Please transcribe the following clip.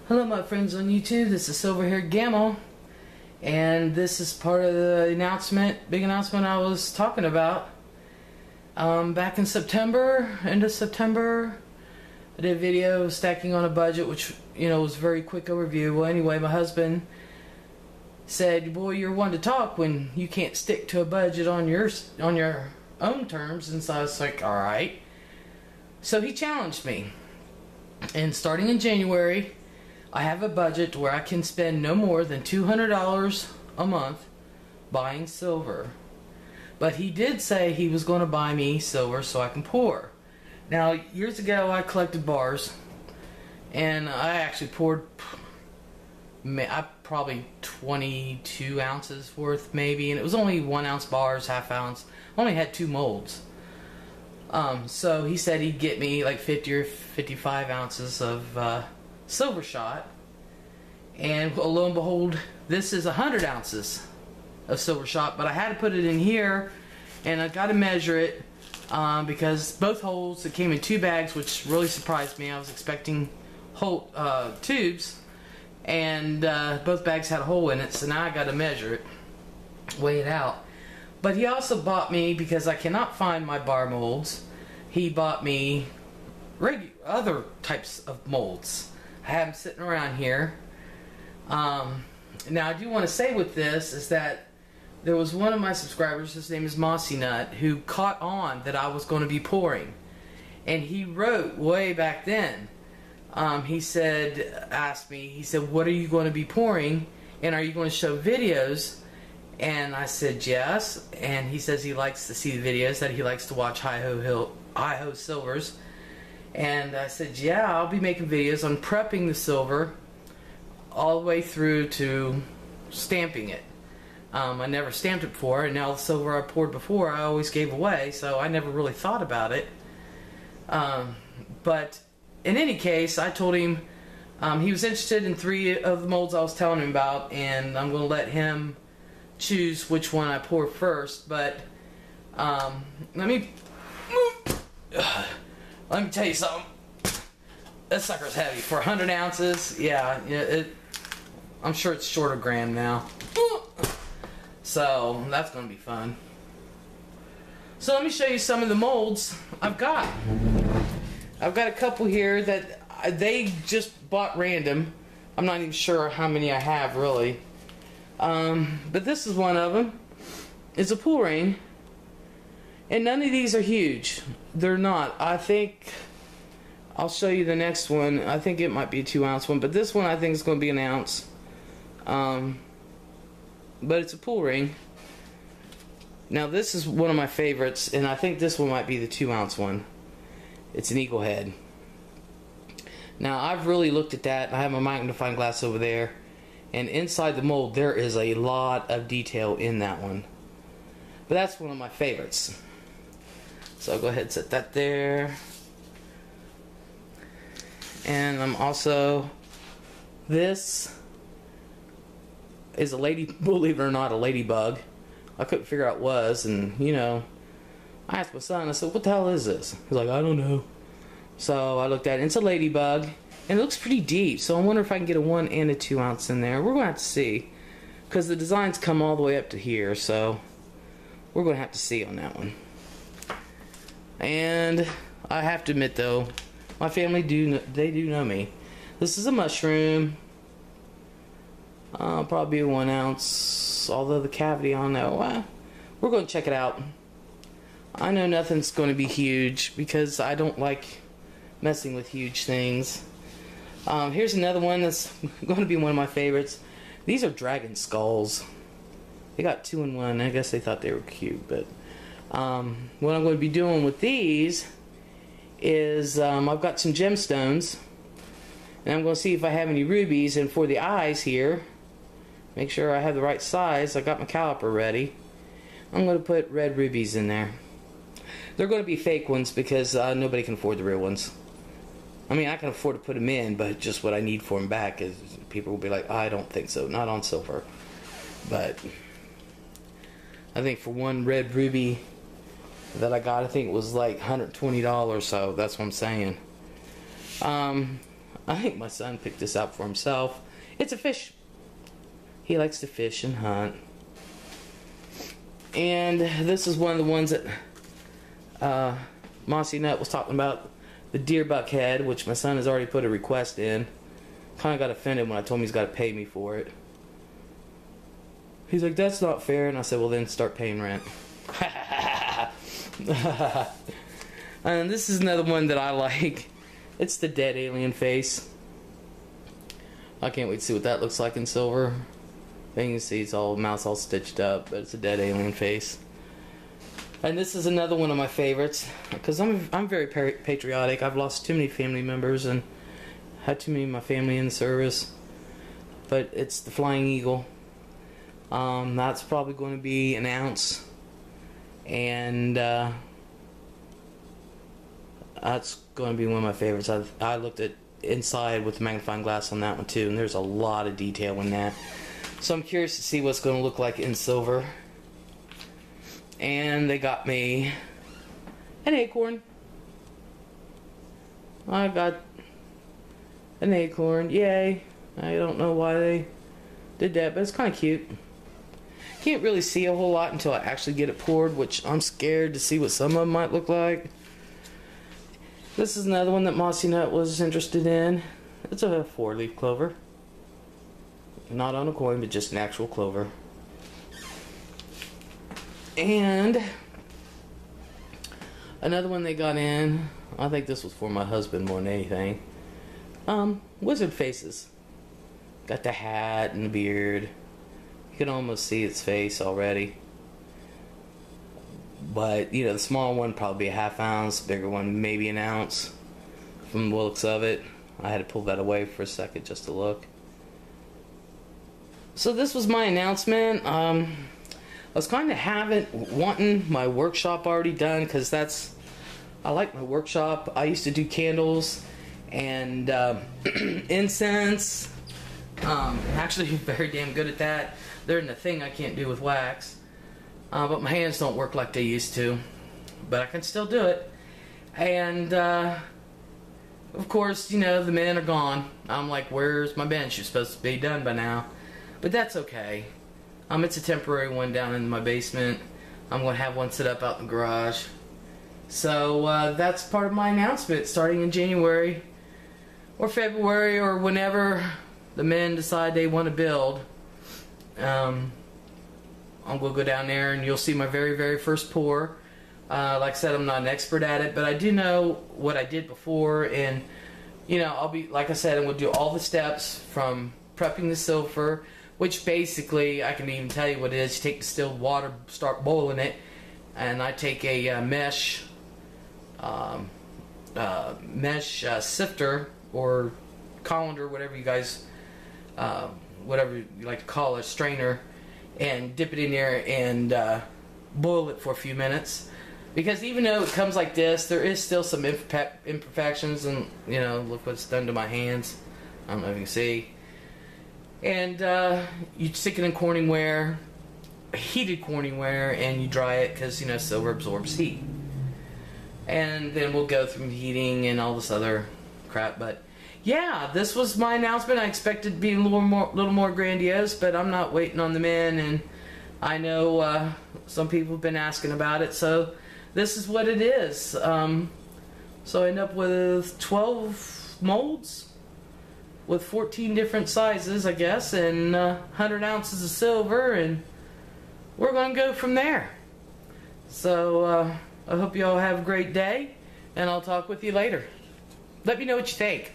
Hello my friends on YouTube, this is Silver Haired Gamma, and this is part of the big announcement I was talking about. Back in September, end of September, I did a video stacking on a budget, which was a very quick overview. Well, anyway, my husband said, "Boy, you're one to talk when you can't stick to a budget on your own terms." And so I was like, all right. So he challenged me, and starting in January, I have a budget where I can spend no more than $200 a month buying silver. But he did say he was going to buy me silver so I can pour. Now, years ago I collected bars, and I actually poured probably 22 ounces worth maybe, and it was only 1 ounce bars, half ounce. I only had 2 molds. So he said he'd get me like 50 or 55 ounces of silver shot, and lo and behold, this is 100 ounces of silver shot. But I had to put it in here, and I got to measure it because both holes, it came in 2 bags, which really surprised me. I was expecting whole tubes, and both bags had a hole in it, so now I got to measure it, weigh it out. But he also bought me, because I cannot find my bar molds, he bought me other types of molds. I have them sitting around here. Now I do want to say with this is that there was one of my subscribers, his name is Mossy, who caught on that I was going to be pouring, and he wrote way back then. He asked me, what are you going to be pouring, and are you going to show videos? And I said yes, and he says he likes to see the videos, that he likes to watch Hi-Ho Silvers. And I said, yeah, I'll be making videos on prepping the silver all the way through to stamping it. I never stamped it before, and now the silver I poured before I always gave away, so I never really thought about it. But in any case, I told him he was interested in 3 of the molds I was telling him about, and I'm going to let him choose which one I pour first. But let me tell you something. That sucker's heavy for 100 ounces. Yeah, I'm sure it's short of gram now. So that's going to be fun. So let me show you some of the molds I've got. I've got a couple here that they just bought random. I'm not even sure how many I have really. But this is one of them. It's a pool ring. And none of these are huge. They're not. I think I'll show you the next one. I think it might be a 2 ounce one, but this one I think is going to be an ounce. But it's a pool ring. Now this is one of my favorites, and I think this one might be the 2 ounce one. It's an eagle head. Now I've really looked at that. I have my magnifying glass over there, and inside the mold there is a lot of detail in that one. But that's one of my favorites. So I'll go ahead and set that there. And I'm also, this is believe it or not, a ladybug. I couldn't figure out what it was, and I asked my son, I said, what the hell is this? He's like, I don't know. So I looked at it, it's a ladybug, and it looks pretty deep, so I wonder if I can get a 1 and a 2 ounce in there. We're going to have to see, because the designs come all the way up to here, so we're going to have to see on that one. And I have to admit though, my family do know me. This is a mushroom. Probably a 1 ounce, although the cavity on that, well, we're going to check it out. I know nothing's going to be huge because I don't like messing with huge things. Here's another one that's going to be one of my favorites. These are dragon skulls. They got 2 in 1. I guess they thought they were cute, but what I'm going to be doing with these is I've got some gemstones, and I'm going to see if I have any rubies. And for the eyes here, make sure I have the right size. I got my caliper ready. I'm going to put red rubies in there. They're going to be fake ones because nobody can afford the real ones. I mean, I can afford to put them in, but just what I need for them back is people will be like, I don't think so, not on silver. But I think for one red ruby that I got, I think it was like $120, so that's what I'm saying. I think my son picked this out for himself. It's a fish. He likes to fish and hunt. And this is one of the ones that Mossy Nut was talking about, the deer buck head, which my son has already put a request in. Kind of got offended when I told him he's got to pay me for it. He's like, that's not fair. And I said, well, then start paying rent. And this is another one that I like. It's the dead alien face. I can't wait to see what that looks like in silver. You can see it's all, mouth's all stitched up, but it's a dead alien face. And this is another one of my favorites, because I'm very patriotic. I've lost too many family members and had too many of my family in the service. But it's the Flying Eagle. That's probably going to be an ounce. And that's going to be one of my favorites. I looked at inside with the magnifying glass on that one too, and there's a lot of detail in that. So I'm curious to see what's going to look like in silver. And they got me an acorn. I got an acorn. Yay. I don't know why they did that, but it's kind of cute. Can't really see a whole lot until I actually get it poured, which I'm scared to see what some of them might look like. This is another one that Mossy Nut was interested in. It's a 4-leaf clover. Not on a coin, but just an actual clover. And another one they got in, I think this was for my husband more than anything. Wizard faces. Got the hat and the beard. You can almost see its face already. But, you know, the small one probably a ½ ounce, the bigger one maybe an ounce from the looks of it. I had to pull that away for a second just to look. So this was my announcement. I was kind of wanting my workshop already done, because I like my workshop. I used to do candles and incense. Actually very damn good at that. They're in the thing I can't do with wax. But my hands don't work like they used to. But I can still do it. And of course, you know, the men are gone. I'm like, where's my bench? You're supposed to be done by now. But that's okay. It's a temporary one down in my basement. I'm going to have one set up out in the garage. So that's part of my announcement, starting in January or February or whenever the men decide they want to build. I'm going to go down there and you'll see my very, very first pour. Like I said, I'm not an expert at it, but I do know what I did before. And, you know, I'll be, like I said, I'm going to do all the steps from prepping the silver, which basically, I can even tell you what it is. You take distilled water, start boiling it, and I take a mesh sifter or colander, whatever you guys, whatever you like to call it, strainer, and dip it in there and boil it for a few minutes. Because even though it comes like this, there is still some imperfections, and you know, look what's done to my hands. I don't know if you can see. And you stick it in Corningware, heated Corningware, and you dry it because, you know, silver absorbs heat. And then we'll go through heating and all this other crap. But yeah, this was my announcement. I expected it to be a little more grandiose, but I'm not waiting on the men, and I know some people have been asking about it, so this is what it is. So I end up with 12 molds with 14 different sizes, I guess, and 100 ounces of silver, and we're going to go from there. So I hope you all have a great day, and I'll talk with you later. Let me know what you think.